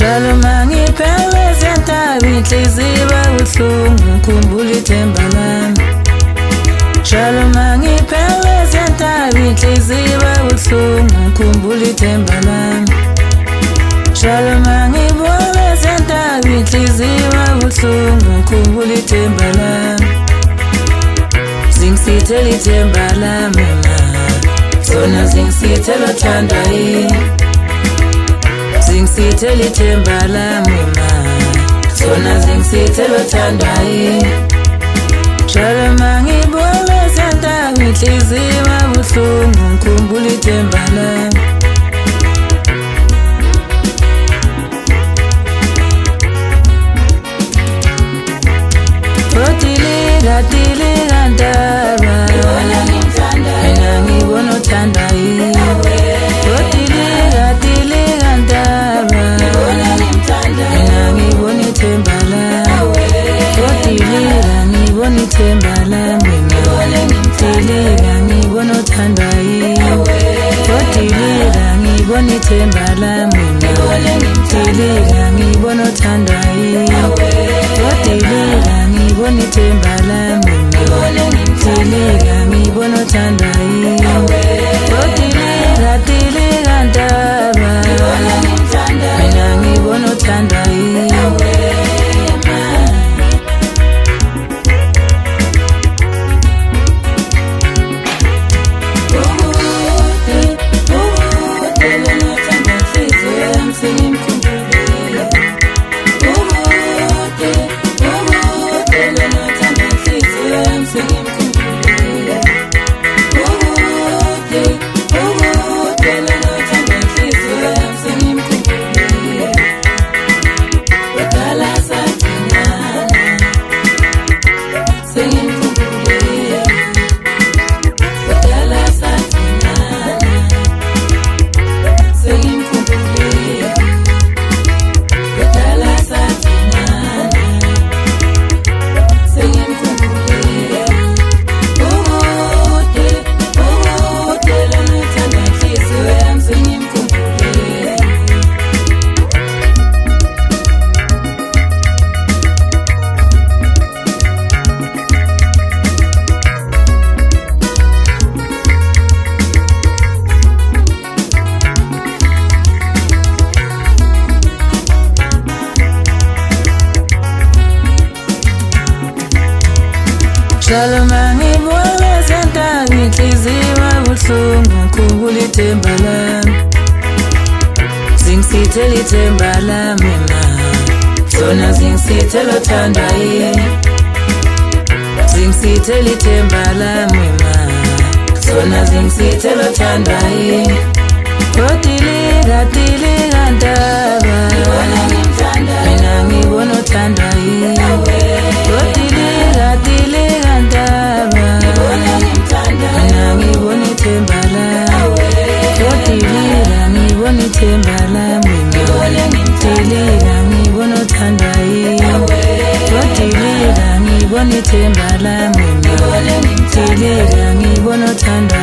Njalo mangiphele siyantaba inhliziyo buhlungu ngikhumbula ithemba lami. Njalo mangiphele siyantaba inhliziyo buhlungu ngikhumbula ithemba lami. Njalo mangibona siyantaba inhliziyo buhlungu ngikhumbula ithemba lami. Zingisithela ithemba lami ma, zona zingisithela uthanda yini. Zingisithela ithemba lami ma, zona zingisithela uthanda yini. Njalo mangibona siyantaba inhliziyo buhlungu ngikhumbula ithemba lami. Tilika ndaba mina ngibona uthanda yini. Tilika ndaba mina ngibona ithemba lami. Tilika ngibona ithemba lami mina. Tilika ngibona uthanda yini. Tilika ngibona ithemba lami mina. Tilika ngibona uthanda yini. Tilika ngibona ithemba lami mina. Tilika ngibona uthanda yini. Tilika ndaba mina ngibona uthanda yini. Njalo mangibona siyantaba inhliziyo buhlungu ngikhumbula ithemba lami. Zingisithela ithemba lami ma, zona zingisithela uthanda yini. Zingisithela ithemba lami ma, zona zingisithela uthanda yini. Tilika ndaba mina ngibona uthanda yini. Tilika ndaba mina ngibona ithemba lami. Tilika ngibona ithemba lami mina. Tilika ngibona uthanda yini. Tilika ngibona ithemba lami mina. Tilika ngibona uthanda